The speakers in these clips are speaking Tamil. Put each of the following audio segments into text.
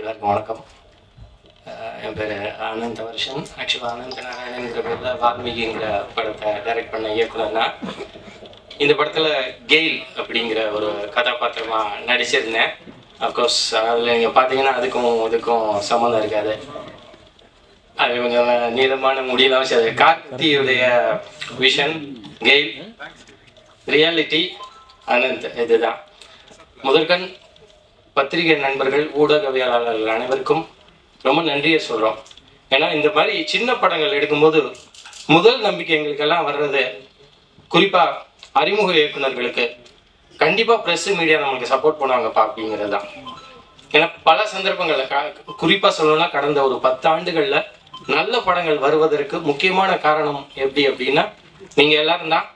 எல்லாருக்கும் வணக்கம். என் பேர் ஆனந்த வருஷன். ஆக்சுவலாக அனந்த நாராயணங்கிற பேரில் வால்மீகிங்கிற படத்தை டைரக்ட் பண்ண இயக்குனர்னா இந்த படத்தில் கெயில் அப்படிங்கிற ஒரு கதாபாத்திரமாக நடிச்சிருந்தேன். அஃப்கோர்ஸ் அதில் நீங்கள் பார்த்தீங்கன்னா அதுக்கும் இதுக்கும் சம்மந்தம் இருக்காது. அது கொஞ்சம் நீளமான முடியலாம். சரி, கார்த்தியுடைய விஷன் கெயில், ரியாலிட்டி அனந்த். இதுதான் முதற்கண் பத்திரிகை நண்பர்கள், ஊடகவியலாளர்கள் அனைவருக்கும் ரொம்ப நன்றியை சொல்கிறோம். ஏன்னா இந்த மாதிரி சின்ன படங்கள் எடுக்கும்போது முதல் நம்பிக்கை எங்களுக்கெல்லாம் வர்றது குறிப்பாக அறிமுக இயக்குநர்களுக்கு கண்டிப்பாக ப்ரெஸ் மீடியா நம்மளுக்கு சப்போர்ட் பண்ணுவாங்கப்பா அப்படிங்கிறது தான். ஏன்னா பல சந்தர்ப்பங்களில் குறிப்பாக சொல்லணும்னா கடந்த ஒரு 10 ஆண்டுகளில் நல்ல படங்கள் வருவதற்கு முக்கியமான காரணம் எப்படி அப்படின்னா நீங்கள் எல்லாரும் தான்.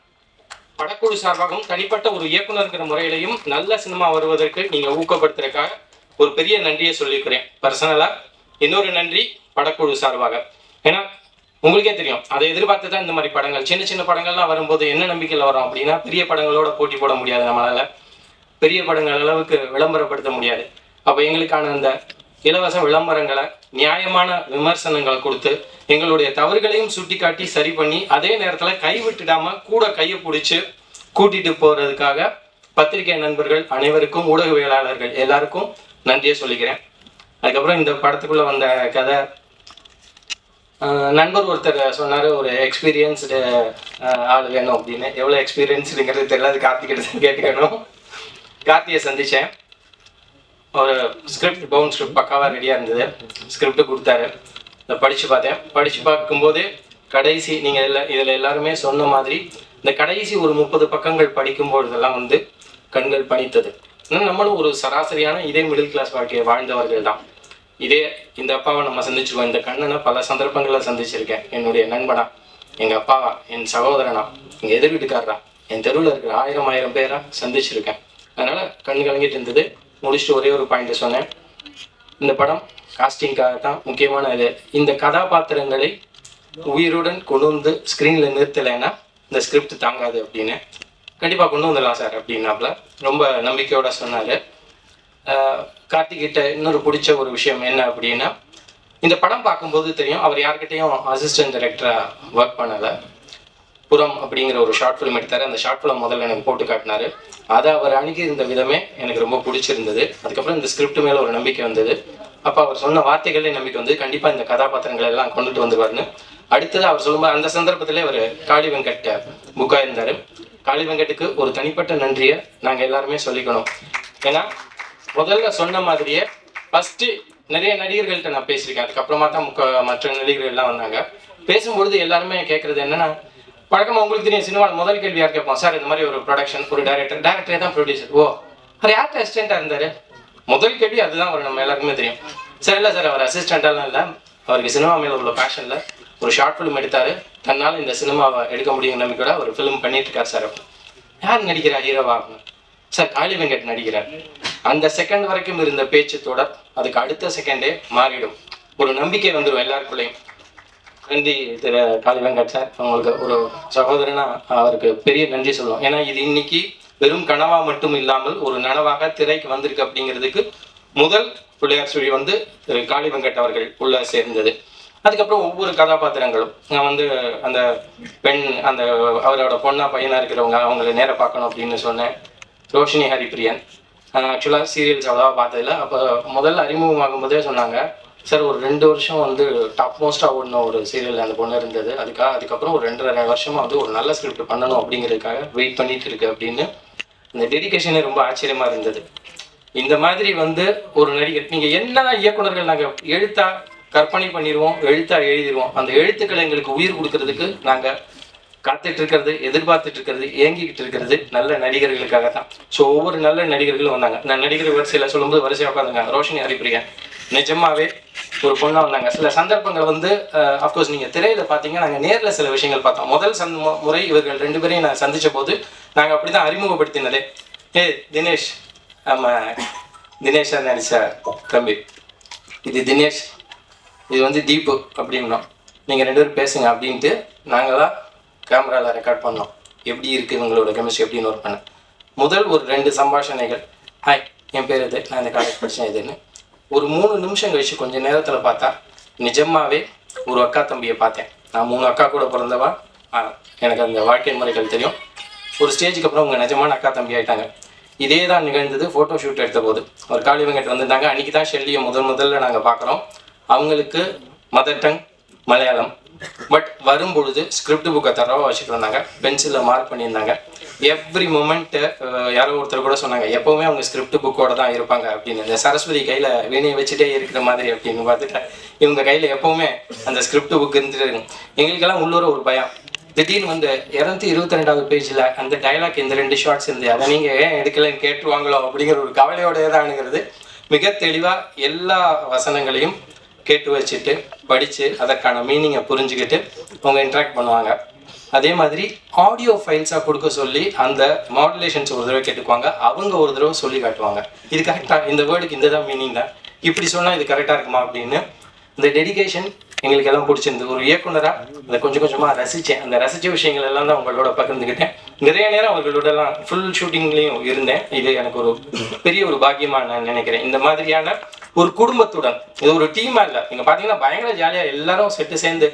படக்குழு சார்பாகவும் தனிப்பட்ட ஒரு இயக்குனர்கிற முறையிலையும் நல்ல சினிமா வருவதற்கு நீங்கள் ஊக்கப்படுத்துறதுக்காக ஒரு பெரிய நன்றியை சொல்லிக்கிறேன். பர்சனலாக இன்னொரு நன்றி படக்குழு சார்பாக. ஏன்னா உங்களுக்கே தெரியும், அதை எதிர்பார்த்து தான் இந்த மாதிரி படங்கள், சின்ன சின்ன படங்கள்லாம் வரும்போது என்ன நம்பிக்கையில் வரும் அப்படின்னா பெரிய படங்களோட போட்டி போட முடியாது, நம்மளால பெரிய படங்கள் அளவுக்கு விளம்பரப்படுத்த முடியாது. அப்போ எங்களுக்கான அந்த இலவச விளம்பரங்களை, நியாயமான விமர்சனங்களை கொடுத்து எங்களுடைய தவறுகளையும் சுட்டி காட்டி சரி பண்ணி அதே நேரத்தில் கைவிட்டுடாம கூட கையை பிடிச்சி கூட்டிட்டு போறதுக்காக பத்திரிகை நண்பர்கள் அனைவருக்கும், ஊடகவியலாளர்கள் எல்லாருக்கும் நன்றியை சொல்லிக்கிறேன். அதுக்கப்புறம் இந்த படத்துக்குள்ள வந்த கதை, நண்பர் ஒருத்தர் சொன்னார் ஒரு எக்ஸ்பீரியன்ஸ்டு ஆள் வேணும் அப்படின்னு. எவ்வளோ எக்ஸ்பீரியன்ஸுங்கிறது தெரியல, அது கார்த்திகிட்ட கேட்டுக்கணும். கார்த்தியை சந்தித்தேன். ஒரு ஸ்கிரிப்ட், பவுன் ஸ்கிரிப்ட் பக்காவாக ரெடியாக இருந்தது. ஸ்கிரிப்ட் கொடுத்தாரு, இதை படித்து பார்த்தேன். படித்து பார்க்கும்போது கடைசி நீங்கள் இதில் எல்லாருமே சொன்ன மாதிரி இந்த கடைசி ஒரு 30 பக்கங்கள் படிக்கும்பொழுதெல்லாம் வந்து கண்கள் பணித்தது. நம்மளும் ஒரு சராசரியான இதே மிடில் கிளாஸ் வாழ்க்கையை வாழ்ந்தவர்கள் தான். இந்த அப்பாவை நம்ம சந்திச்சிருக்கோம். இந்த கண்ணனை பல சந்தர்ப்பங்களில் சந்திச்சிருக்கேன். என்னுடைய நண்பனா, எங்கள் அப்பாவா, என் சகோதரனா, எங்கள் எதிர் வீட்டுக்காரரா, என் தெருவில் இருக்கிற 1000 பேரா சந்திச்சிருக்கேன். அதனால் கண் கலங்கிட்டு இருந்தது. முடிச்சுட்டு ஒரே ஒரு பாயிண்ட் சொன்னேன். இந்த படம் காஸ்டிங்காக தான் முக்கியமான இது. இந்த கதாபாத்திரங்களை உயிருடன் கொண்டு வந்து ஸ்க்ரீனில் நிறுத்தலைன்னா இந்த ஸ்கிரிப்ட் தாங்காது அப்படின்னு. கண்டிப்பாக கொண்டு வந்துடலாம் சார் அப்படின்னாப்புல ரொம்ப நம்பிக்கையோட சொன்னார். கார்த்திகிட்ட இன்னொரு பிடிச்ச ஒரு விஷயம் என்ன அப்படின்னா, இந்த படம் பார்க்கும்போது தெரியும் அவர் யார்கிட்டையும் அசிஸ்டன்ட் டைரக்டராக ஒர்க் பண்ணலை. புறம் அப்படிங்கிற ஒரு ஷார்ட் ஃபிலிம் எடுத்தார். அந்த ஷார்ட் ஃபிலிம் முதல்ல எனக்கு போட்டு காட்டினார். அதை அவர் அணுகி இருந்த விதமே எனக்கு ரொம்ப பிடிச்சிருந்தது. அதுக்கப்புறம் இந்த ஸ்கிரிப்ட் மேலே ஒரு நம்பிக்கை வந்தது. அப்போ அவர் சொன்ன வார்த்தைகளே நம்பிக்கை வந்து கண்டிப்பாக இந்த கதாபாத்திரங்கள் எல்லாம் கொண்டுட்டு வந்துருவாருன்னு. அடுத்தது அவர் சொல்லும்போது அந்த சந்தர்ப்பத்திலே அவர் காளி வெங்கட் புக்காக இருந்தார். காளி வெங்கட்டுக்கு ஒரு தனிப்பட்ட நன்றியை நாங்கள் எல்லாருமே சொல்லிக்கணும். ஏன்னா முதல்ல சொன்ன மாதிரியே ஃபஸ்ட்டு நிறைய நடிகர்கள்ட்ட நான் பேசியிருக்கேன். அதுக்கப்புறமா தான் மற்ற நடிகர்கள்லாம் வந்தாங்க. பேசும்பொழுது எல்லாருமே கேட்குறது என்னென்னா, பழக்கமாக உங்களுக்கு தெரியும் சினிமாவில் முதல் கேள்வி யார் கேட்போம், சார் இந்த மாதிரி ஒரு ப்ரொடக்ஷன், ஒரு டேரக்டரே தான் ப்ரொடியூசர், ஓ அவர் யார்கிட்ட அசிஸ்டண்ட்டாக இருந்தார், முதல் கேள்வி அதுதான் வரும். நம்ம எல்லாருக்குமே தெரியும். சார் இல்லை சார் அவர் அசிஸ்டண்ட்டாலாம் இல்லை, அவருக்கு சினிமா மேலே உள்ள பேஷனில் ஒரு ஷார்ட் ஃபிலிம் எடுத்தார், தன்னால் இந்த சினிமாவை எடுக்க முடியும் நம்பிக்கையோட ஒரு ஃபிலிம் பண்ணிட்டு இருக்கார் சார். யார் நடிக்கிறா ஹீரோவா? சார் காளி வெங்கட் நடிக்கிறார். அந்த செகண்ட் வரைக்கும் இருந்த பேச்சு தொடர் அதுக்கு அடுத்த செகண்டே மாறிடும். ஒரு நம்பிக்கை வந்துடும் எல்லாருக்குள்ளேயும். நன்றி திரு காளி வெங்கட் சார். அவங்களுக்கு ஒரு சகோதரனா அவருக்கு பெரிய நன்றி சொல்லுவோம். ஏன்னா இது இன்னைக்கு வெறும் கனவா மட்டும் இல்லாமல் ஒரு நனவாக திரைக்கு வந்திருக்கு அப்படிங்கிறதுக்கு முதல் பிள்ளையார் சுழி வந்து திரு காளி வெங்கட் அவர்கள் உள்ள சேர்ந்தது. அதுக்கப்புறம் ஒவ்வொரு கதாபாத்திரங்களும் நான் வந்து அந்த பெண், அந்த அவரோட பொண்ணா பையனா இருக்கிறவங்க, அவங்களை நேராக பார்க்கணும் அப்படின்னு சொன்னேன். ரோஷினி ஹரிப்பிரியன் ஆக்சுவலாக சீரியல்ஸ் அவ்வளோவா பார்த்ததில்ல. அப்போ முதல்ல அறிமுகமாகும் போதே சொன்னாங்க, சார் ஒரு 2 வருஷம் வந்து டாப் மோஸ்ட்டாக ஓடின ஒரு சீரியல் அந்த பொண்ணு இருந்தது, அதுக்கப்புறம் ஒரு 2.5 வருஷமாக வந்து ஒரு நல்ல ஸ்கிரிப்ட் பண்ணணும் அப்படிங்கிறதுக்காக வெயிட் பண்ணிட்டு இருக்கு அப்படின்னு. இந்த டெடிக்கேஷனே ரொம்ப ஆச்சரியமாக இருந்தது. இந்த மாதிரி வந்து ஒரு நடிகர், நீங்கள் என்னதான் இயக்குனர்கள் நாங்கள் எழுத்தா கற்பனை பண்ணிடுவோம், எழுத்தா எழுதிடுவோம், அந்த எழுத்துக்களை எங்களுக்கு உயிர் கொடுக்கறதுக்கு நாங்கள் காத்துட்டு இருக்கிறது, எதிர்பார்த்துட்டு இருக்கிறது, ஏங்கிக்கிட்டு இருக்கிறது நல்ல நடிகர்களுக்காக தான். ஸோ ஒவ்வொரு நல்ல நடிகர்களும் வந்தாங்க. நான் நடிகர் வரிசையில் சொல்லும்போது வரிசையாக உட்காந்துங்க. ரோஷினி ஹரிப்பிரியன் நிஜமாவே ஒரு பொண்ணாக வந்தாங்க. சில சந்தர்ப்பங்கள் வந்து அஃப்கோர்ஸ் நீங்கள் திரையில் பார்த்தீங்கன்னா நாங்கள் நேரில் சில விஷயங்கள் பார்த்தோம். முதல் முறை இவர்கள் 2 பேரையும் நான் சந்தித்த போது நாங்கள் அப்படி தான் அறிமுகப்படுத்தினதே. தினேஷ், ஆமாம் தினேஷா நடிச்ச தம்பி, இது தினேஷ், இது வந்து தீபு அப்படின்னோம், நீங்கள் 2 பேரும் பேசுங்க அப்படின்ட்டு நாங்கள் தான் கேமராவில் ரெக்கார்ட் பண்ணோம். எப்படி இருக்குது இவங்களோட கெமிஸ்ட்ரி எப்படின்னு ஒர்க் பண்ணேன். முதல் ஒரு 2 சம்பாஷணைகள், ஹாய் என் பேர் இது, நான் இந்த காலேஜ் படித்தேன் இதுன்னு, ஒரு 3 நிமிஷம் கழிச்சு கொஞ்சம் நேரத்தில் பார்த்தா நிஜமாவே ஒரு அக்கா தம்பியை பார்த்தேன். நான் 3 அக்கா கூட பிறந்தவா, எனக்கு அந்த வாழ்க்கை முறைகள் தெரியும். ஒரு ஸ்டேஜுக்கு அப்புறம் அவங்க நிஜமான அக்கா தம்பி ஆகிட்டாங்க. இதே தான் நிகழ்ந்தது ஃபோட்டோ ஷூட் எடுத்த போது. ஒரு காளி வெங்கட் வந்திருந்தாங்க. அன்றைக்கி தான் ஷெல்லியை முதல்ல நாங்கள் பார்க்குறோம். அவங்களுக்கு மதர் டங் மலையாளம், பட் வரும்பொழுது ஸ்கிரிப்ட் புக்கை தரவாக வச்சுட்டு வந்தாங்க, பென்சிலில் மார்க் பண்ணியிருந்தாங்க. எவ்ரி மொமெண்ட்டு யாரோ ஒருத்தர் கூட சொன்னாங்க எப்போவுமே அவங்க ஸ்கிரிப்ட் புக்கோட தான் இருப்பாங்க அப்படின்னு. இந்த சரஸ்வதி கையில் வீணையை வச்சுட்டே இருக்கிற மாதிரி அப்படின்னு பார்த்துட்டு இவங்க கையில் எப்போவுமே அந்த ஸ்கிரிப்ட் புக் இருந்துட்டு இருக்கும். எங்களுக்கெல்லாம் உள்ளூர ஒரு பயம். திடீர்னு வந்து 222வது பேஜில் அந்த டைலாக் இந்த 2 ஷார்ட்ஸ் இருந்து அதை நீங்கள் ஏன் எடுக்கலன்னு கேட்டுருவாங்களோ அப்படிங்கிற ஒரு கவலையோடைய தானுங்கிறது. மிக தெளிவாக எல்லா வசனங்களையும் கேட்டு வச்சுட்டு படித்து அதற்கான மீனிங்கை புரிஞ்சுக்கிட்டு அவங்க இன்ட்ராக்ட் பண்ணுவாங்க. அதே மாதிரி ஆடியோ ஃபைல்ஸாக கொடுக்க சொல்லி அந்த மாடுலேஷன்ஸ் ஒரு தடவை கேட்டுக்குவாங்க, அவங்க ஒரு தடவை சொல்லி காட்டுவாங்க. இது கரெக்டாக, இந்த வேர்டுக்கு இந்த தான் மீனிங் தான், இப்படி சொன்னால் இது கரெக்டாக இருக்குமா அப்படின்னு. இந்த டெடிகேஷன் எங்களுக்கு எல்லாம் பிடிச்சிருந்து ஒரு இயக்குனராக அதை கொஞ்சம் கொஞ்சமாக ரசித்தேன். அந்த ரசித்த விஷயங்கள் எல்லாம் தான் உங்களோட பகிர்ந்துக்கிட்டேன். நிறைய நேரம் அவர்களோடலாம் ஃபுல் ஷூட்டிங்லேயும் இருந்தேன். இது எனக்கு ஒரு பெரிய ஒரு பாக்கியமாக நான் நினைக்கிறேன். இந்த மாதிரியான ஒரு குடும்பத்துடன், இது ஒரு டீமாக இல்லை. நீங்கள் பார்த்தீங்கன்னா பயங்கர ஜாலியாக எல்லாரும் செட்டு சேர்ந்து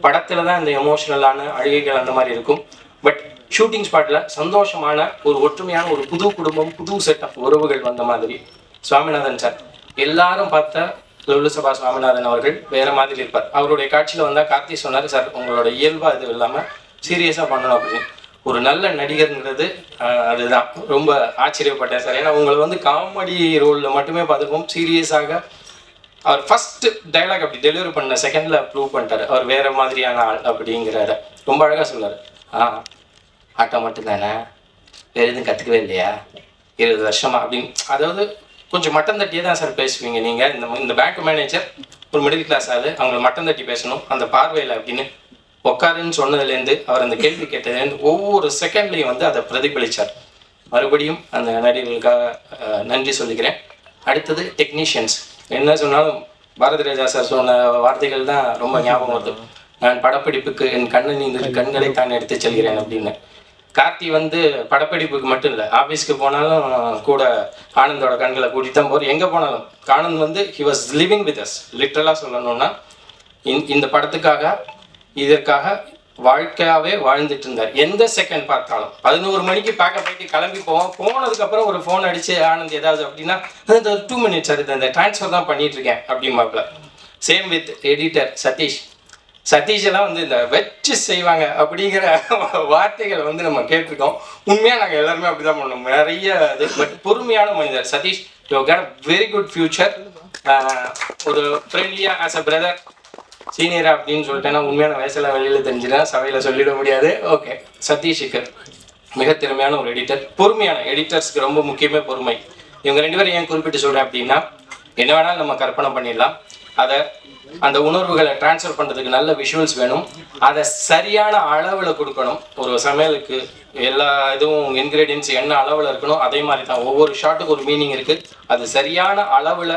படத்தில் தான் இந்த எமோஷ்னலான அழுகைகள் அந்த மாதிரி இருக்கும். பட் ஷூட்டிங் ஸ்பாட்டில் சந்தோஷமான ஒரு ஒற்றுமையான ஒரு புது குடும்பம், புது செட் ஆஃப் உறவுகள் வந்த மாதிரி. சுவாமிநாதன் சார் எல்லாரும் பார்த்த லுலுசபா சுவாமிநாதன் அவர்கள் வேற மாதிரி இருப்பார். அவருடைய காட்சியில் வந்தால் கார்த்தி சொன்னார், சார் உங்களோட இயல்பாக இது இல்லாமல் சீரியஸாக பண்ணணும் அப்படின்னு. ஒரு நல்ல நடிகர்ங்கிறது அதுதான். ரொம்ப ஆச்சரியப்பட்டேன் சார். ஏன்னா உங்களை வந்து காமெடி ரோலில் மட்டுமே பார்த்துருப்போம். சீரியஸாக அவர் ஃபஸ்ட்டு டைலாக் அப்படி டெலிவரி பண்ண செகண்டில் ப்ரூவ் பண்ணிட்டார் அவர் வேறு மாதிரியான ஆள் அப்படிங்கிறத. ரொம்ப அழகாக சொன்னார். ஆட்டம் மட்டும்தானே, வேறு எதுவும் கற்றுக்கவே இல்லையா 20 வருஷமா அப்படின்னு. அதாவது கொஞ்சம் மட்டம் தட்டியே தான் சார் பேசுவீங்க நீங்கள். இந்த பேங்க் மேனேஜர் ஒரு மிடில் கிளாஸ் ஆள், அவங்களை மட்டம் தட்டி பேசணும் அந்த பார்வையில் அப்படின்னு உட்காருன்னு சொன்னதுலேருந்து அவர் அந்த கேள்வி கேட்டதுலேருந்து ஒவ்வொரு செகண்ட்லேயும் வந்து அதை பிரதிபலித்தார். மறுபடியும் அந்த நடிகர்களுக்காக நன்றி சொல்லிக்கிறேன். அடுத்தது டெக்னீஷியன்ஸ். என்ன சொன்னாலும் பாரதி ராஜா சார் சொன்ன வார்த்தைகள் தான் ரொம்ப ஞாபகம் வருது. நான் படப்பிடிப்புக்கு என் கண்களை தான் எடுத்து செல்கிறேன் அப்படின்னு. கார்த்தி வந்து படப்பிடிப்புக்கு மட்டும் இல்லை, ஆஃபீஸ்க்கு போனாலும் கூட ஆனந்தோட கண்களை கூட்டிட்டு தான் போகிறோம். எங்கே போனாலும் ஆனந்த் வந்து he was living with us. லிட்ரலாக சொல்லணும்னா இந்த படத்துக்காக இதற்காக வாழ்க்கையாகவே வாழ்ந்துட்டு இருந்தார். எந்த செகண்ட் பார்த்தாலும் 11 மணிக்கு பேக்கப் போயிட்டு கிளம்பி போவோம். போனதுக்கப்புறம் ஒரு ஃபோன் அடித்து ஆனந்த் ஏதாவது அப்படின்னா அந்த 2 மினிட்ஸ் அது அந்த ட்ரான்ஸ்ஃபர் தான் பண்ணிட்டு இருக்கேன் அப்படிம்பாப்புல. சேம் வித் எடிட்டர் சதீஷெல்லாம் வந்து இந்த வச்சு செய்வாங்க அப்படிங்கிற வார்த்தைகள் வந்து நம்ம கேட்டிருக்கோம். உண்மையாக நாங்கள் எல்லாருமே அப்படி தான் பண்ணோம். நிறைய இது பட் பொறுமையான மனிதர் Satish. You get a very good future. ஒரு ஃப்ரெண்ட்லியாக ஆஸ் அ பிரதர் சீனியரா அப்படின்னு சொல்லிட்டேன்னா உண்மையான வயசுல வெளியில் தெரிஞ்சுதான் சபையில் சொல்லிட முடியாது. ஓகே, சதீஷுக்கு மிக திறமையான ஒரு எடிட்டர். பொறுமையான எடிட்டர்ஸ்க்கு ரொம்ப முக்கியமே பொறுமை. இவங்க 2 பேரும் ஏன் குறிப்பிட்டு சொல்கிறேன் அப்படின்னா, என்ன வேணாலும் நம்ம கற்பனை பண்ணிடலாம். அதை அந்த உணர்வுகளை டிரான்ஸ்ஃபர் பண்ணுறதுக்கு நல்ல விஷுவல்ஸ் வேணும். அதை சரியான அளவில் கொடுக்கணும். ஒரு சமையலுக்கு எல்லா இதுவும் இன்க்ரீடியன்ஸ் என்ன அளவில் இருக்கணும் அதே மாதிரி தான் ஒவ்வொரு ஷாட்டுக்கு ஒரு மீனிங் இருக்குது. அது சரியான அளவில்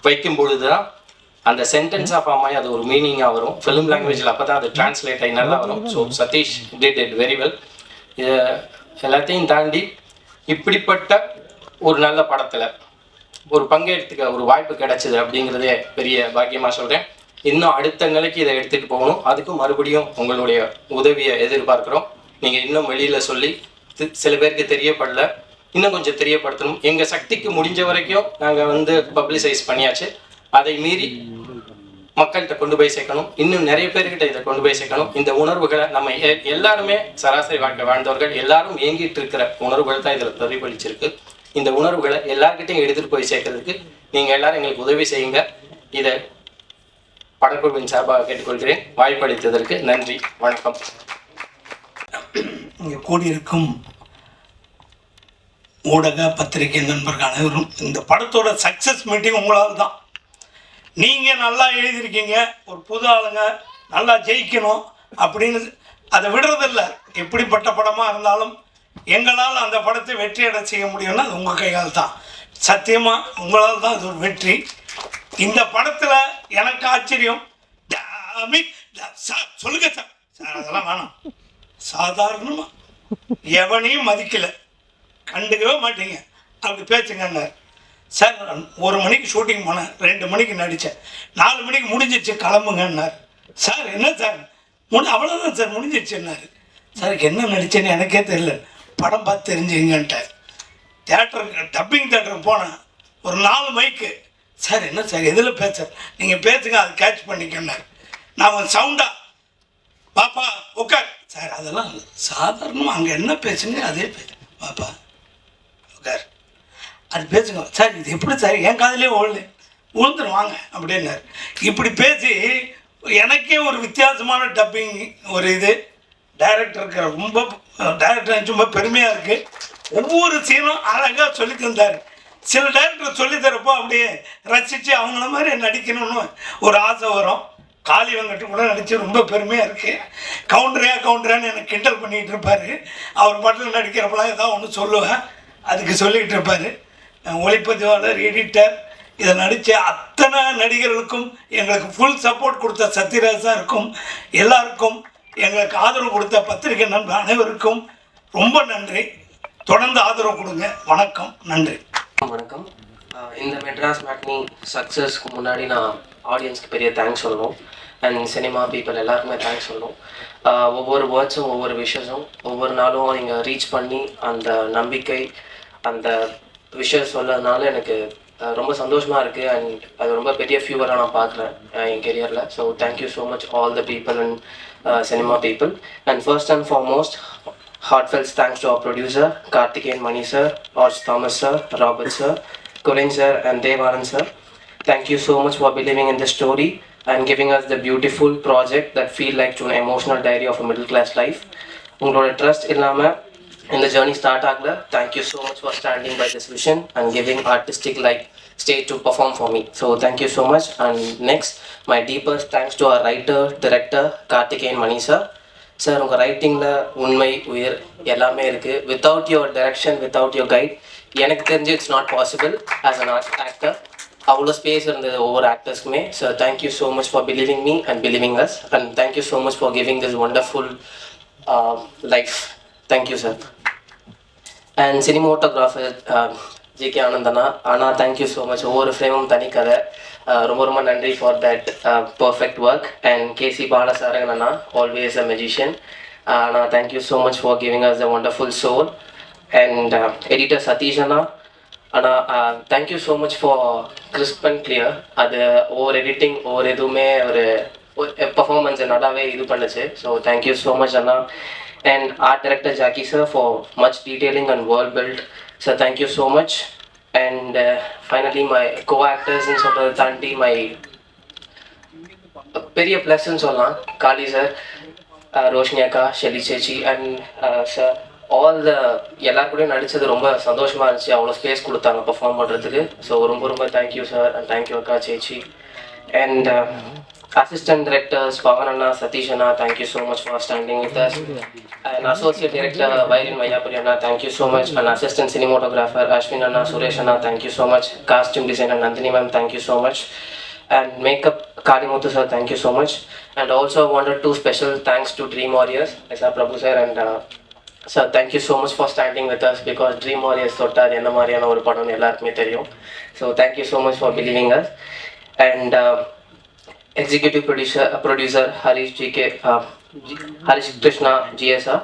வைக்கும் பொழுது தான் அந்த சென்டென்ஸாக ஃபார்ம் ஆகி அது ஒரு மீனிங்காக வரும். ஃபிலிம் லாங்குவேஜில் அப்போ தான் அது டிரான்ஸ்லேட் ஆகி நல்லா வரும். So Satish did it very well. இது எல்லாத்தையும் தாண்டி இப்படிப்பட்ட ஒரு நல்ல படத்தில் ஒரு பங்கெடுத்துக்க ஒரு வாய்ப்பு கிடைச்சிது அப்படிங்கிறதே பெரிய பாக்கியமாக சொல்கிறேன். இன்னும் அடுத்த நிலைக்கு இதை எடுத்துகிட்டு போகணும். அதுக்கும் மறுபடியும் உங்களுடைய உதவியை எதிர்பார்க்குறோம். நீங்கள் இன்னும் வெளியில் சொல்லி சில பேருக்கு தெரியப்படல, இன்னும் கொஞ்சம் தெரியப்படுத்தணும். எங்கள் சக்திக்கு முடிஞ்ச வரைக்கும் நாங்கள் வந்து பப்ளிசைஸ் பண்ணியாச்சு. அதை மீறி மக்கள்கிட்ட கொண்டு போய் சேர்க்கணும். இன்னும் நிறைய பேர்கிட்ட இதை கொண்டு போய் சேர்க்கணும். இந்த உணர்வுகளை நம்ம எல்லாருமே சராசரி வாழ்க்கை வாழ்ந்தவர்கள் எல்லாரும் ஏங்கிட்டு இருக்கிற உணர்வுகள் தான் இதில் பிரதிபலிச்சிருக்கு. இந்த உணர்வுகளை எல்லார்கிட்டையும் எடுத்துகிட்டு போய் சேர்க்கறதுக்கு நீங்கள் எல்லாரும் எங்களுக்கு உதவி செய்யுங்க. இதை படக்குழுவின் சார்பாக கேட்டுக்கொள்கிறேன். வாய்ப்பளித்ததற்கு நன்றி, வணக்கம். இங்கே கூடியிருக்கும் ஊடக பத்திரிகை நண்பர்கள் அனைவரும், இந்த படத்தோட சக்ஸஸ் மீட்டிங் உங்களால் தான். நீங்கள் நல்லா எழுதியிருக்கீங்க, ஒரு புது ஆளுங்க நல்லா ஜெயிக்கணும் அப்படின்னு அதை விடுறதில்ல. எப்படிப்பட்ட படமாக இருந்தாலும் எங்களால் அந்த படத்தை வெற்றியடை செய்ய முடியும்னா அது உங்கள் கையால் தான். சத்தியமாக உங்களால் தான் அது ஒரு வெற்றி. இந்த படத்தில் எனக்கு ஆச்சரியம், சார் சொல்லுங்க சார், சார் அதெல்லாம் வேணாம், சாதாரணமாக எவனையும் மதிக்கலை, கண்டுக்கவே மாட்டீங்க அப்படி பேச்சுங்கன்னார். சார் 1 மணிக்கு ஷூட்டிங் போனேன், 2 மணிக்கு நடித்தேன், 4 மணிக்கு முடிஞ்சிடுச்சு கிளம்புங்கன்னார். சார் என்ன சார் அவ்வளோதான் சார் முடிஞ்சிடுச்சுன்னாரு. சார் என்ன நடித்தேன்னு எனக்கே தெரியல, படம் பார்த்து தெரிஞ்சுங்கன்ட்டார். தேட்டருக்கு டப்பிங் தேட்டருக்கு போனேன், ஒரு 4 மைக்கு. சார் என்ன சார் எதில் பேச, நீங்கள் பேசுங்க அது கேட்ச் பண்ணிக்கன்னார். நான் சவுண்டா பாப்பா உட்கார் சார், அதெல்லாம் சாதாரணமாக அங்கே என்ன பேசுங்க அதே பாப்பா உட்கார் அது பேசுங்க சார், இது எப்படி சார் என் காதலே விழுந்துருவாங்க அப்படின்னாரு. இப்படி பேசி எனக்கே ஒரு வித்தியாசமான டப்பிங் ஒரு இது டைரக்டருக்கு ரொம்ப பெருமையாக இருக்குது. ஒவ்வொரு சீனும் அழகாக சொல்லி தந்தார். சில டைரக்டர் சொல்லி தரப்போ அப்படியே ரசித்து அவங்கள மாதிரி நடிக்கணும்னு ஒரு ஆசை வரும். காளி வெங்கட்டு கூட நடித்து ரொம்ப பெருமையாக இருக்குது. கவுண்டரான்னு எனக்கு கிண்டல் பண்ணிகிட்டு இருப்பார். அவர் பாட்டில் நடிக்கிறப்பெல்லாம் ஏதாவது ஒன்று சொல்லுவேன், அதுக்கு சொல்லிகிட்டு இருப்பார். ஒளிப்பதிவாளர், எடிட்டர், இதை நடித்த அத்தனை நடிகர்களுக்கும் எங்களுக்கு ஃபுல் சப்போர்ட் கொடுத்த சத்யராஜ் சாருக்கும் எல்லாருக்கும் எங்களுக்கு ஆதரவு கொடுத்த பத்திரிகை நண்பர் அனைவருக்கும் ரொம்ப நன்றி. தொடர்ந்து ஆதரவு கொடுங்க. வணக்கம், நன்றி. வணக்கம். இந்த மெட்ராஸ் மேட்னி சக்ஸஸ்க்கு முன்னாடி நான் ஆடியன்ஸ்க்கு பெரிய தேங்க்ஸ் சொல்லணும், அண்ட் சினிமா பீப்புள் எல்லாருக்குமே தேங்க்ஸ் சொல்லணும். ஒவ்வொரு வேர்ட்ஸும் ஒவ்வொரு விஷஸும் ஒவ்வொரு நாளும் நீங்கள் ரீச் பண்ணி அந்த நம்பிக்கை அந்த விஷயம் சொல்லதுனால எனக்கு ரொம்ப சந்தோஷமாக இருக்குது. அண்ட் அது ரொம்ப பெரிய ஃபியூவராக நான் பார்க்குறேன் என் கெரியரில். So thank you so much all the people and cinema people. And first and foremost, heartfelt thanks to our producer Karthikeyan Mani sir, Arch Thomas sir, Robert sir, Kulin sir and Devanand sir. Thank you so much for believing in the story and giving us the beautiful project that feel like an emotional diary of a middle class life. உங்களோட ட்ரஸ்ட் இல்லாமல் இந்த ஜேர்னி ஸ்டார்ட் ஆகல. Thank you so much for standing by this vision and giving artistic like stage to perform for me. So thank you so much. And next, my deepest thanks to our writer, director, Karthikeyan Mani sir. Sir, உங்கள் ரைட்டிங்கில் உண்மை உயிர் எல்லாமே இருக்குது. Without your direction, without your guide, எனக்கு தெரிஞ்சு it's not possible as an actor. அவ்வளோ ஸ்பேஸ் இருந்தது ஒவ்வொரு ஆக்டர்ஸ்க்குமே. So thank you so much for believing me and believing us, and thank you so much for giving this wonderful life. Thank you sir. And cinematographer GK ஆனந்தனா அண்ணா, தேங்க்யூ ஸோ மச். ஒவ்வொரு ஃப்ரேமும் தனி கதை. ரொம்ப ரொம்ப நன்றி for that perfect work. And KC Balasarangan அண்ணா, always a magician Anna, thank you so much for giving us a wonderful soul. And editor Satish அண்ணா அண்ணா, thank you so much for crisp and clear. அது ஒவ்வொரு எடிட்டிங் ஒவ்வொரு எதுவுமே ஒரு பர்ஃபார்மன்ஸை நல்லாவே இது பண்ணுச்சு. So thank you so much Anna. And art director Jackie sir for much detailing and world build. So thank you so much. And finally my co-actors in சொல்றது தாண்டி my பெரிய ப்ளஸ்ன்னு சொல்லலாம், காளி சார், ரோஷினி அக்கா, ஷெலி சேச்சி அண்ட் சார் ஆல் த எல்லாரு கூடயும் நடித்தது ரொம்ப சந்தோஷமாக இருந்துச்சு. அவ்வளோ ஸ்பேஸ் கொடுத்தாங்க பர்ஃபார்ம் பண்ணுறதுக்கு. ஸோ ரொம்ப ரொம்ப தேங்க்யூ சார் அண்ட் தேங்க்யூ அக்கா, சேச்சி. And assistant directors Pavan Anna, Satish Anna, thank you so much for standing with us. And associate director Vairin Mayapuri Anna, thank you so much. And assistant cinematographer Ashwin Anna, Suresh Anna, thank you so much. Costume designer Nandini ma'am, thank you so much. And makeup Kalimuthu sir, thank you so much. And also wanted to special thanks to Dream Warriors, S.R. Prabhu sir and sir, thank you so much for standing with us because Dream Warriors தொட்டா அது என்ன மாதிரியான ஒரு படம்னு எல்லாருக்குமே தெரியும். So thank you so much for believing us. And executive producer Harish GK, Harish Krishna GSR,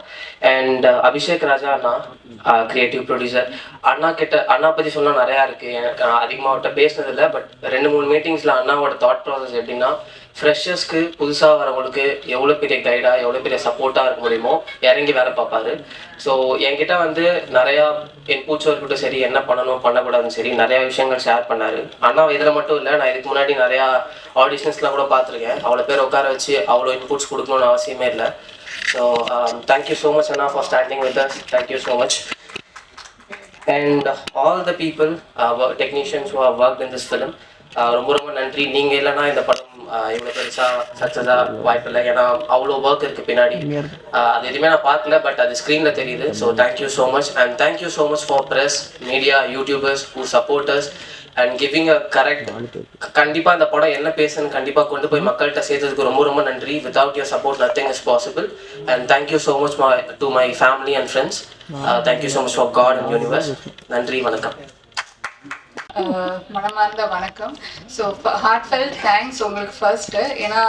and Abhishek Raja Anna, creative producer. அண்ணா பற்றி சொன்னால் நிறையா இருக்குது. எனக்கு அதிகமாக அவர்கிட்ட பேசினதில்லை, பட் 2-3 மீட்டிங்ஸில் அண்ணாவோட தாட் ப்ராசஸ் எப்படின்னா, ஃப்ரெஷர்ஸ்க்கு புதுசாக வரவங்களுக்கு எவ்வளோ பெரிய கைடாக எவ்வளோ பெரிய சப்போர்ட்டாக இருக்க முடியுமோ இறங்கி வேலை பார்ப்பாரு. ஸோ என்கிட்ட வந்து நிறையா இன்புட்ஸும் இருக்கட்டும் சரி, என்ன பண்ணணும் பண்ணக்கூடாதுன்னு சரி நிறையா விஷயங்கள் ஷேர் பண்ணார். அண்ணா இதில் மட்டும் இல்லை, நான் இதுக்கு முன்னாடி நிறையா ஆடிஷன்ஸ்லாம் கூட பார்த்துருக்கேன். அவ்வளோ பேர் உட்கார வச்சு அவ்வளோ இன்புட்ஸ் கொடுக்கணும்னு அவசியமே இல்லை. So thank you so much Anna for standing with us. Thank you so much. And all the people, technicians who have worked in this film, ரொம்ப ரொம்ப நன்றி. நீங்கள் இல்லைன்னா இந்த படம் இவ்வளோ பெருசாக சக்ஸஸாக வாய்ப்பில்லை. ஏன்னா அவ்வளோ ஒர்க் இருக்குது பின்னாடி. அது எதுவுமே நான் பார்க்கல, பட் அது ஸ்க்ரீனில் தெரியுது. So thank you so much. And thank you so much for press, media, YouTubers who supporters and giving a correct. கண்டிப்பாக இந்த படம் என்ன பேசுன்னு கண்டிப்பாக கொண்டு போய் மக்கள்கிட்ட சேர்த்ததுக்கு ரொம்ப ரொம்ப நன்றி. Without your support nothing is possible. And thank you so much to my family and friends. Thank you so much for God and universe. நன்றி, வணக்கம். மனமார்ந்த வணக்கம். ஸோ ஹார்ட்ஃபெல்ட் தேங்க்ஸ் உங்களுக்கு ஃபர்ஸ்ட்டு. ஏன்னா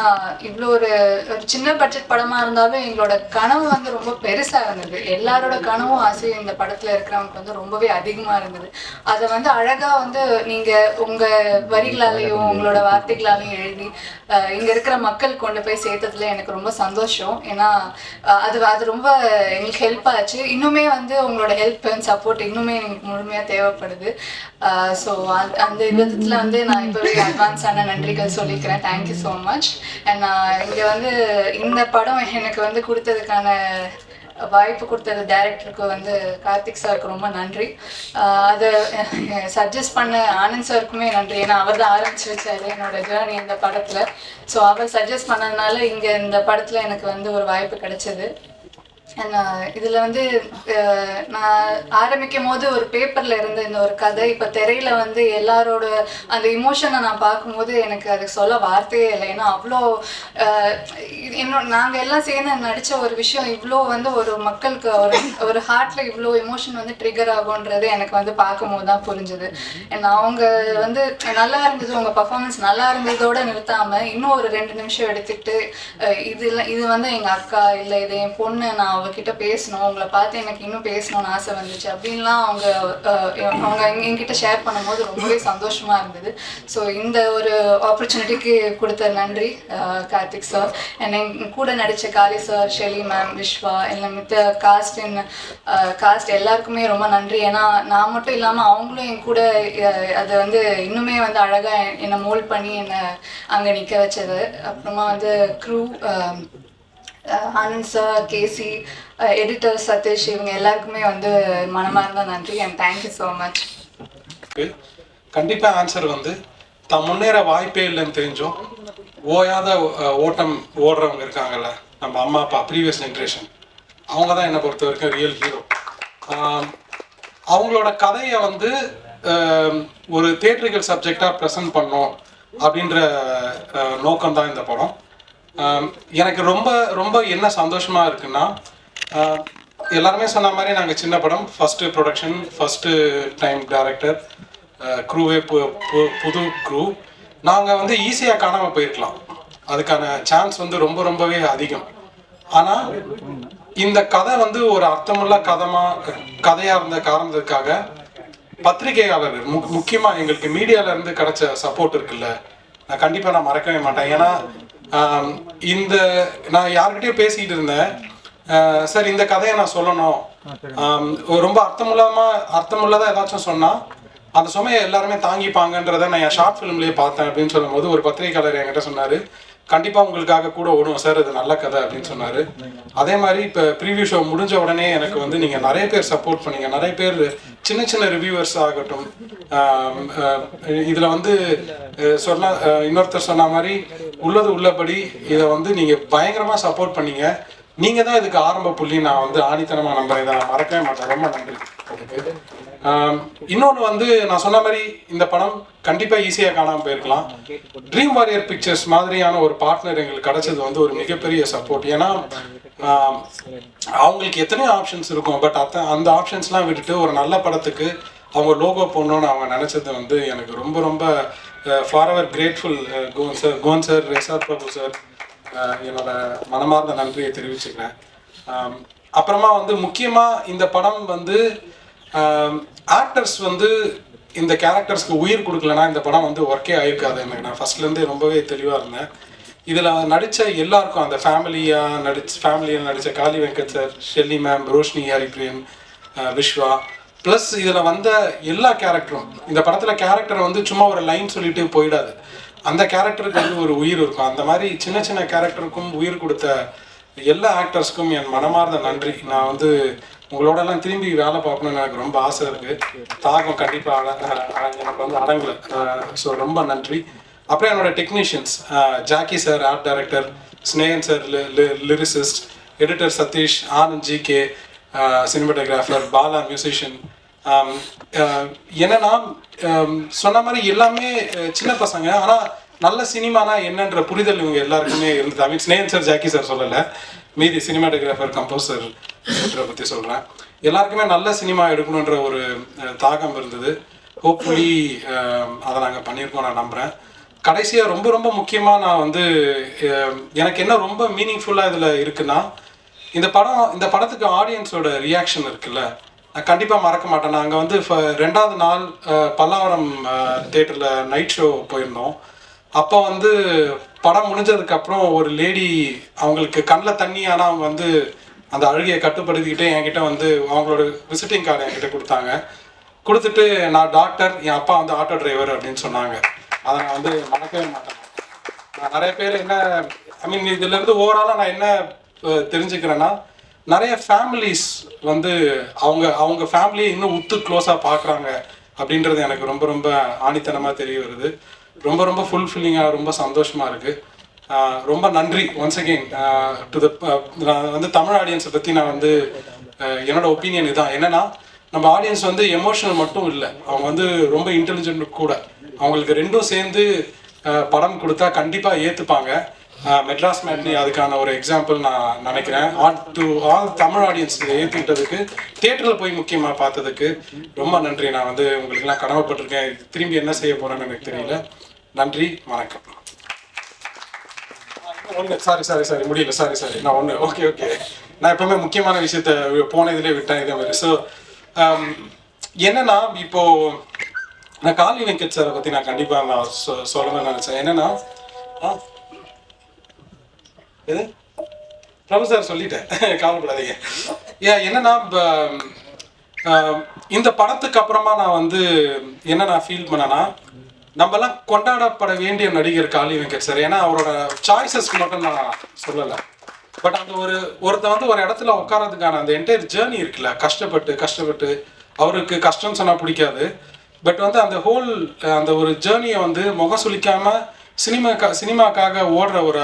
இவ்வளோ ஒரு ஒரு சின்ன பட்ஜெட் படமாக இருந்தாலும் எங்களோட கனவு வந்து ரொம்ப பெருசாக இருந்தது. எல்லாரோட கனவும் ஆசையும் இந்த படத்தில் இருக்கிறவங்களுக்கு வந்து ரொம்பவே அதிகமாக இருந்தது. அதை வந்து அழகாக வந்து நீங்கள் உங்கள் வரிகளாலேயும் உங்களோட வார்த்தைகளாலையும் எழுதி இங்கே இருக்கிற மக்கள் கொண்டு போய் சேர்த்ததுல எனக்கு ரொம்ப சந்தோஷம். ஏன்னா அது ரொம்ப எங்களுக்கு ஹெல்ப் ஆச்சு. இன்னுமே வந்து உங்களோட ஹெல்ப் அண்ட் சப்போர்ட் இன்னுமே எனக்கு முழுமையாக தேவைப்படுது. ஸோ அந்த விதத்தில் வந்து நான் இப்போவே அட்வான்ஸான நன்றிகள் சொல்லிக்கிறேன். Thank you so much. அண்ட் இங்கே வந்து இந்த படம் எனக்கு வந்து கொடுத்ததுக்கான வாய்ப்பு கொடுத்தது டைரக்டருக்கு வந்து கார்த்திக் சாருக்கு ரொம்ப நன்றி. அதை சஜஸ்ட் பண்ண ஆனந்த் சாருக்குமே நன்றி. ஏன்னா அவர் தான் ஆரம்பிச்சு வச்சாரு என்னோட ஜேர்னி இந்த படத்தில். ஸோ அவர் சஜஸ்ட் பண்ணதுனால இங்கே இந்த படத்தில் எனக்கு வந்து ஒரு வாய்ப்பு கிடைச்சது. இதில் வந்து நான் ஆரம்பிக்கும் போது ஒரு பேப்பரில் இருந்த இந்த ஒரு கதை இப்போ திரையில் வந்து எல்லாரோட அந்த இமோஷனை நான் பார்க்கும்போது எனக்கு அதுக்கு சொல்ல வார்த்தையே இல்லை. ஏன்னா அவ்வளோ நாங்கள் எல்லாம் சேர்ந்து நடித்த ஒரு விஷயம் இவ்வளோ வந்து ஒரு மக்களுக்கு ஒரு ஹார்ட்டில் இவ்வளோ இமோஷன் வந்து ட்ரிகர் ஆகுன்றது எனக்கு வந்து பார்க்கும்போது தான் புரிஞ்சுது. ஏன்னா அவங்க வந்து நல்லா இருந்தது, உங்கள் பர்ஃபார்மன்ஸ் நல்லா இருந்ததோடு நிறுத்தாமல் இன்னும் ஒரு 2 நிமிஷம் எடுத்துக்கிட்டு இது வந்து எங்கள் அக்கா இல்லை இது என் பொண்ணு, நான் அவகிட்ட பேசணும், உங்களை பார்த்து எனக்கு இன்னும் பேசணும்னு ஆசை வந்துச்சு அப்படின்லாம் அவங்க என்கிட்ட ஷேர் பண்ணும்போது ரொம்பவே சந்தோஷமாக இருந்தது. ஸோ இந்த ஒரு ஆப்பர்ச்சுனிட்டிக்கு கொடுத்த நன்றி கார்த்திக் சார். என் கூட நடித்த காளி சார், ஷெலி மேம், விஸ்வா, இல்லை மித்த காஸ்ட் எல்லாருக்குமே ரொம்ப நன்றி. ஏன்னா நான் மட்டும் இல்லாமல் அவங்களும் என் கூட அதை வந்து இன்னுமே வந்து அழகாக என்னை மோல்ட் பண்ணி என்னை அங்கே நிற்க வச்சது. அப்புறமா வந்து க்ரூ ஆனந்த் சார், கேசி, எடிட்டர் சதீஷ், இவங்க எல்லாருக்குமே வந்து மனமார்ந்த நன்றி. And thank you so much. கண்டிப்பாக ஆன்சர் வந்து தான் முன்னேற வாய்ப்பே இல்லைன்னு தெரிஞ்சோம் ஓயாத ஓட்டம் ஓடுறவங்க இருக்காங்கல்ல, நம்ம அம்மா அப்பா ப்ரீவியஸ் ஜென்ரேஷன், அவங்க தான் என்னை பொறுத்த வரைக்கும் ரியல் ஹீரோ. அவங்களோட கதையை வந்து ஒரு தியேட்ரிக்கல் சப்ஜெக்டாக ப்ரெசென்ட் பண்ணோம் அப்படின்ற நோக்கம்தான் இந்த படம். எனக்கு ரொம்ப ரொம்ப என்ன சந்தோஷமாக இருக்குன்னா, எல்லாருமே சொன்ன மாதிரி நாங்கள் சின்ன படம், first production, first time director, க்ரூவே புது க்ரூ. நாங்கள் வந்து ஈஸியாக காணாமல் போயிருக்கலாம், அதுக்கான சான்ஸ் வந்து ரொம்பவே அதிகம். ஆனால் இந்த கதை வந்து ஒரு அர்த்தமுள்ள கதையாக இருந்த காரணத்துக்காக பத்திரிகையாளர்கள் முக்கியமாக எங்களுக்கு மீடியாவிலேருந்து கிடைச்ச சப்போர்ட் இருக்குல்ல, நான் கண்டிப்பாக நான் மறக்கவே மாட்டேன். ஏன்னா நான் யார்கிட்டயும் பேசிக்கிட்டு இருந்தேன், சார் இந்த கதையை நான் சொல்லணும், ரொம்ப அர்த்தமுள்ளதா ஏதாச்சும் சொன்னால் அந்த சுமையை எல்லாருமே தாங்கிப்பாங்கன்றதை நான் என் ஷார்ட் ஃபிலிம்லேயே பார்த்தேன் அப்படின்னு சொல்லும் போது ஒரு பத்திரிகையாளர் என்கிட்ட சொன்னார், கண்டிப்பாக உங்களுக்காக கூட ஓடும் சார், இது நல்ல கதை அப்படின்னு சொன்னார். அதே மாதிரி இப்போ ப்ரீவியூ ஷோ முடிஞ்ச உடனே எனக்கு வந்து நீங்கள் நிறைய பேர் சப்போர்ட் பண்ணீங்க, நிறைய பேர் சின்ன ரிவ்யூவர்ஸ் ஆகட்டும். இதில் வந்து இன்னொருத்தர் சொன்ன மாதிரி உள்ளது உள்ளபடி இதை வந்து நீங்கள் பயங்கரமாக சப்போர்ட் பண்ணீங்க. நீங்கள் தான் இதுக்கு ஆரம்ப புள்ளி, நான் வந்து ஆணித்தனமாக நம்புறேன், இதை நான் மறக்கவே மாட்டேன். ரொம்ப நன்றி. இன்னொன்று வந்து நான் சொன்ன மாதிரி இந்த படம் கண்டிப்பாக ஈஸியாக காணாமல் போயிருக்கலாம். ட்ரீம் வாரியர் பிக்சர்ஸ் மாதிரியான ஒரு பார்ட்னர் எங்களுக்கு கிடைச்சது வந்து ஒரு மிகப்பெரிய சப்போர்ட். ஏன்னா அவங்களுக்கு எத்தனையோ ஆப்ஷன்ஸ் இருக்கும், பட் அந்த ஆப்ஷன்ஸ்லாம் விட்டுட்டு ஒரு நல்ல படத்துக்கு அவங்க லோகோ போடணும்னு அவங்க நினச்சது வந்து எனக்கு ரொம்ப ஃபார்எவர் கிரேட்ஃபுல். கோன் சார், ரெசார் பிரபு சார், என்னோட மனமார்ந்த நன்றியை தெரிவிச்சுக்கிறேன். அப்புறமா வந்து முக்கியமாக இந்த படம் வந்து ஆக்டர்ஸ் வந்து இந்த கேரக்டர்ஸ்க்கு உயிர் கொடுக்கலன்னா இந்த படம் வந்து ஒர்க்கே ஆயிருக்காது. எனக்கு நான் ஃபர்ஸ்ட்லேருந்தே ரொம்பவே தெளிவாக இருந்தேன். இதில் நடித்த எல்லாருக்கும், அந்த ஃபேமிலியில் நடித்த Kaali Venkat sir, Shelly ma'am, Roshini, Haripriyan, Vishwa, plus இதில் வந்த எல்லா கேரக்டரும், இந்த படத்தில் கேரக்டரை வந்து சும்மா ஒரு லைன் சொல்லிட்டு போயிடாது, அந்த கேரக்டருக்கு வந்து ஒரு உயிர் இருக்கும். அந்த மாதிரி சின்ன கேரக்டருக்கும் உயிர் கொடுத்த எல்லா ஆக்டர்ஸ்க்கும் என் மனமார்ந்த நன்றி. நான் வந்து உங்களோடலாம் திரும்பி வேலை பார்க்கணுன்னு எனக்கு ரொம்ப ஆசை இருக்குது. தாகம் கண்டிப்பாக எனக்கு வந்து அடங்கலை. ஸோ ரொம்ப நன்றி. அப்புறம் என்னோட technicians, Jacki sir art director, Snehan sir lyricist, editor Satish, Anand GK cinematographer, Bala musician. என்னன்னா சொன்ன மாதிரி எல்லாமே சின்ன பசங்க, ஆனால் நல்ல சினிமானா என்னன்ற புரிதல் இவங்க எல்லாருக்குமே இருந்தது. ஐ மீன் ஸ்னேகன் சார், ஜாக்கி சார் சொல்லலை, மீதி சினிமாட்டோகிராஃபர், கம்போசர் பற்றி சொல்கிறேன். எல்லாருக்குமே நல்ல சினிமா எடுக்கணுன்ற ஒரு தாகம் இருந்தது. ஹோப்ஃபுல்லி அதை நாங்கள் பண்ணியிருக்கோம் நான் நம்புகிறேன். கடைசியாக ரொம்ப ரொம்ப முக்கியமாக நான் வந்து எனக்கு என்ன ரொம்ப மீனிங்ஃபுல்லாக இதில் இருக்குன்னா, இந்த படத்துக்கு ஆடியன்ஸோட ரியாக்ஷன் இருக்குல்ல, நான் கண்டிப்பாக மறக்க மாட்டேன். நாங்கள் வந்து 2வது நாள் பல்லாவரம் தேட்டரில் நைட் ஷோ போயிருந்தோம். அப்போ வந்து படம் முடிஞ்சதுக்கப்புறம் ஒரு லேடி அவங்களுக்கு கண்ணில் தண்ணி, ஆனால் அவங்க வந்து அந்த அழுகையை கட்டுப்படுத்திக்கிட்டே என்கிட்ட வந்து அவங்களோட விசிட்டிங் கார்டு என்கிட்ட கொடுத்துட்டு நான் டாக்டர், என் அப்பா வந்து ஆட்டோ டிரைவர் அப்படின்னு சொன்னாங்க. அதை நான் வந்து மறக்கவே மாட்டேன். நான் நிறைய பேர் என்ன இதுலேருந்து ஓவராலாக நான் என்ன தெரிஞ்சுக்கிறேன்னா, நிறைய ஃபேமிலிஸ் வந்து அவங்க ஃபேமிலியை இன்னும் உத்து க்ளோஸாக பார்க்குறாங்க அப்படின்றது எனக்கு ரொம்ப ரொம்ப ஆணித்தனமாக தெரிய வருது. ரொம்ப ரொம்ப ஃபுல்ஃபில்லிங்காக ரொம்ப சந்தோஷமாக இருக்குது. ரொம்ப நன்றி ஒன்ஸ் அகெயின் டு நான் வந்து தமிழ் ஆடியன்ஸை பற்றி நான் வந்து என்னோட ஒப்பீனியன் இதுதான். என்னென்னா, நம்ம ஆடியன்ஸ் வந்து எமோஷனல் மட்டும் இல்லை, அவங்க வந்து ரொம்ப இன்டெலிஜென்ட் கூட. அவங்களுக்கு ரெண்டும் சேர்ந்து படம் கொடுத்தா கண்டிப்பாக ஏற்றுப்பாங்க. மெட்ராஸ் மேட்னி அதுக்கான ஒரு எக்ஸாம்பிள் நான் நினைக்கிறேன். ஆல் தமிழ் ஆடியன்ஸ் ஏற்றுக்கிட்டதுக்கு, தியேட்டரில் போய் முக்கியமாக பார்த்ததுக்கு ரொம்ப நன்றி. நான் வந்து உங்களுக்கெல்லாம் கடமைப்பட்டிருக்கேன். திரும்பி என்ன செய்ய போகிறேன்னு எனக்கு தெரியல. நன்றி, வணக்கம். ஒன்று சாரி முடியல, சாரி நான் ஒன்று ஓகே நான் எப்பவுமே முக்கியமான விஷயத்த போன இதிலே விட்டேன் இதே மாதிரி. ஸோ என்னன்னா, இப்போது நான் காளி வெங்கட் சாரை பற்றி நான் கண்டிப்பாக நான் சொல்லணும்னு நினச்சேன். என்னன்னா, எது பிரபு சார் சொல்லிட்டேன், கவலைப்படாதீங்க. என்னன்னா, இந்த படத்துக்கு அப்புறமா நான் வந்து என்ன நான் ஃபீல் பண்ணேன்னா, நம்மலாம் கொண்டாடப்பட வேண்டிய நடிகர் காளி வெங்கட் சார். ஏன்னா அவரோட சாய்ஸஸ்க்கு மட்டும் நான் சொல்லலை, பட் அந்த ஒருத்தர் வந்து ஒரு இடத்துல உட்காரதுக்கான அந்த என்டையர் ஜேர்னி இருக்குல்ல, கஷ்டப்பட்டு அவருக்கு கஷ்டம் சொன்னால் பிடிக்காது, பட் வந்து அந்த ஹோல் அந்த ஒரு ஜேர்னியை வந்து முகம் சுளிக்காமல் சினிமாக்காக ஓடுற ஒரு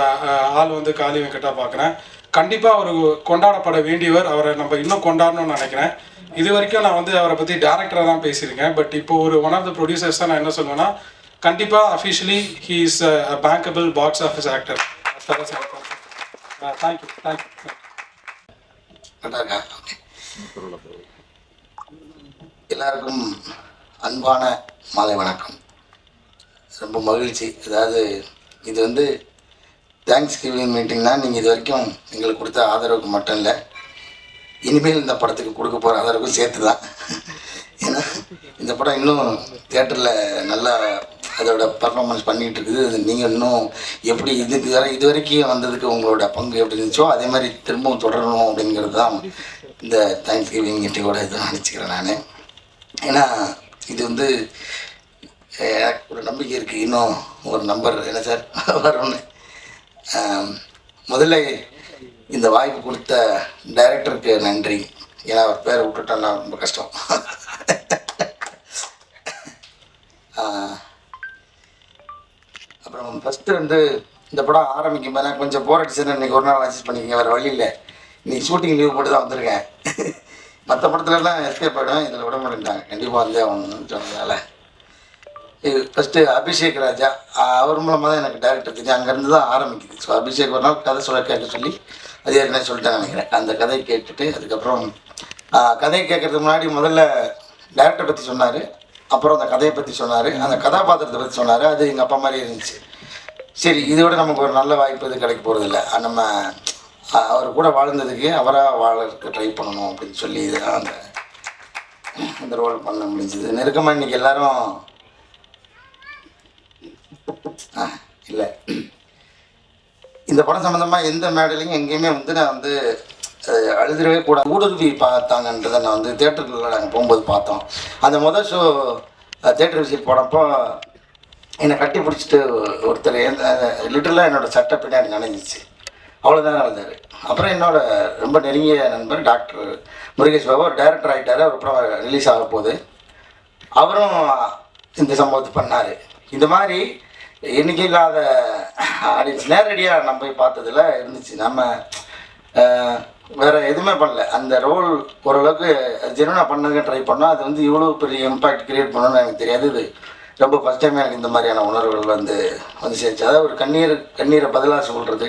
ஆள் வந்து காளி வெங்கட்டா பார்க்குறேன். கண்டிப்பாக அவர் கொண்டாடப்பட வேண்டியவர். அவரை நம்ம இன்னும் கொண்டாடணும்னு நினைக்கிறேன். இது வரைக்கும் நான் வந்து அவரை பற்றி டேரக்டராக தான் பேசியிருக்கேன். பட் இப்போ ஒரு ஒன் ஆஃப் த ப்ரொடியூசர்ஸாக நான் என்ன சொல்லுவேன்னா, கண்டிப்பாக officially he is a bankable box office actor. Thank you. எல்லாருக்கும் அன்பான மாலை வணக்கம். ரொம்ப மகிழ்ச்சி. அதாவது இது வந்து தேங்க்ஸ் கிவிங் மீட்டிங்னா, நீங்கள் இது வரைக்கும் எங்களுக்கு கொடுத்த ஆதரவுக்கு மட்டும் இல்லை, இனிமேல் இந்த படத்துக்கு கொடுக்க போகிற ஆதரவுக்கும் சேர்த்து தான். ஏன்னா இந்த படம் இன்னும் தியேட்டரில் நல்லா அதோட பர்ஃபார்மன்ஸ் பண்ணிகிட்டு இருக்குது. அது நீங்கள் இன்னும் எப்படி இது வரைக்கும் வந்ததுக்கு உங்களோட பங்கு எப்படி இருந்துச்சோ அதே மாதிரி திரும்பவும் தொடரணும் அப்படிங்கிறது தான் இந்த தேங்க்ஸ் கிவிங் மீட்டிங்கோட இதை நினச்சிக்கிறேன் நான். ஏன்னா இது வந்து எனக்கு ஒரு நம்பிக்கை இருக்குது, இன்னும் ஒரு நம்பர் என்ன சார் வரும்னு. முதல்ல இந்த வாய்ப்பு கொடுத்த டைரக்டருக்கு நன்றி. ஏன்னா அவர் பேரை விட்டுட்டோன்னா ரொம்ப கஷ்டம். அப்புறம் ஃபஸ்ட்டு வந்து இந்த படம் ஆரம்பிக்கும் போது நான் கொஞ்சம் போர் அடிச்சுன்னு இன்றைக்கி ஒரு நாள் அட்ஜஸ்ட் பண்ணிக்கங்க, வேறு வழி இல்லை. இன்றைக்கி ஷூட்டிங் லீவ் போட்டு தான் வந்திருக்கேன். மற்ற படத்துலலாம் எஸ்கேப் ஆகிடுவேன், இதில் விட மாட்டேன்ட்டாங்க, கண்டிப்பாக வந்தே ஆகணும்னு சொன்னதால. இது ஃபஸ்ட்டு அபிஷேக் ராஜா, அவர் மூலமாக தான் எனக்கு டேரக்டர் தெரிஞ்சு, அங்கேருந்து தான் ஆரம்பிக்குது. ஸோ அபிஷேக் ஒரு நாள் கதை கேட்க சொல்லி அது ஏற்கனவே சொல்லிட்டேன் நினைக்கிறேன். அந்த கதையை கேட்டுட்டு அதுக்கப்புறம் கதையை கேட்குறதுக்கு முன்னாடி முதல்ல டேரக்டரை பற்றி சொன்னார், அப்புறம் அந்த கதையை பற்றி சொன்னார், அந்த கதாபாத்திரத்தை பற்றி சொன்னார். அது எங்கள் அப்பா மாதிரி இருந்துச்சு. சரி, இதோட நமக்கு ஒரு நல்ல வாய்ப்பு இது கிடைக்க போகிறதில்ல, நம்ம அவர் கூட வாழ்ந்ததுக்கு அவராக வாழறதுக்கு ட்ரை பண்ணணும் அப்படின்னு சொல்லி இதுதான் அந்த ரோல் பண்ண முடிஞ்சது. நெருக்கமாக இன்றைக்கி எல்லோரும் இல்லை, இந்த படம் சம்மந்தமாக எந்த மேடையிலையும் எங்கேயுமே வந்து நான் வந்து அழுதுறவே கூட ஊடுருவி பார்த்தாங்கன்றதை நான் வந்து தேட்டருக்குள்ள நாங்கள் போகும்போது பார்த்தோம். அந்த முதல் ஷோ தேட்டர் விசிட் போனப்போ என்னை கட்டி பிடிச்சிட்டு ஒருத்தர் லிட்டரலாக என்னோடய சட்டை பின்னாடி நனைஞ்சிச்சு, அவ்வளோதான் நடந்தார். அப்புறம் என்னோட ரொம்ப நெருங்கிய நண்பர் டாக்டர் முருகேஷ் பாபு, அவர் டைரக்டர் ஆகிட்டார், அவர் அப்புறம் ரிலீஸ் ஆக போகுது, அவரும் இந்த சம்பவத்தை பண்ணார். இந்த மாதிரி எண்ணிக்கை இல்லாத ஆடியன்ஸ் நேரடியாக நம்ம போய் பார்த்ததில் இருந்துச்சு. நம்ம வேறு எதுவுமே பண்ணல, அந்த ரோல் ஓரளவுக்கு ஜெனுவனாக பண்ணதுக்கு ட்ரை பண்ணோம். அது வந்து இவ்வளோ பெரிய இம்பேக்ட் க்ரியேட் பண்ணணும்னு எனக்கு தெரியாது. இது ரொம்ப ஃபஸ்ட் டைம் எனக்கு இந்த மாதிரியான உணர்வுகள் வந்து சேர்ந்துச்சு. அதாவது ஒரு கண்ணீரை பதிலாக சொல்கிறது.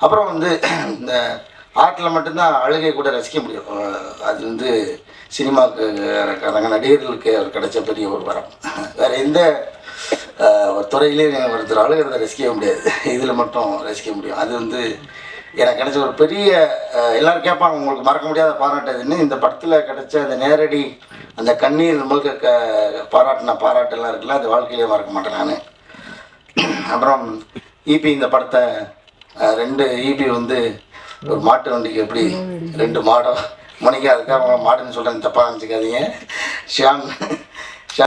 அப்புறம் வந்து இந்த ஆர்ட்டில் மட்டும்தான் அழுகை கூட ரசிக்க முடியும். அது வந்து சினிமாக்காரங்க நடிகர்களுக்கு அவர் கிடைச்ச பெரிய ஒரு வரம். வேறு எந்த ஒரு துறையிலேயும் ஒருத்தர் அழுகிறத ரசிக்க முடியாது, இதில் மட்டும் ரசிக்க முடியும். அது வந்து எனக்கு கிடைச்ச ஒரு பெரிய எல்லோரும் கேட்பாங்க உங்களுக்கு மறக்க முடியாத பாராட்டுதுன்னு. இந்த படத்தில் கிடைச்ச அந்த நேரடி அந்த கண்ணீர் முழுக்க பாராட்டெல்லாம் இருக்குல்ல, அது வாழ்க்கையிலே மறக்க மாட்டேன் நான். அப்புறம் ஈபி இந்த படத்தை 2 ஈபி வந்து ஒரு மாட்டு வண்டிக்கு எப்படி 2 மாடோ மணிக்கு, அதுக்காக மாடுன்னு சொல்கிறேன், தப்பாக நினச்சிக்காதீங்க. ஷியாம்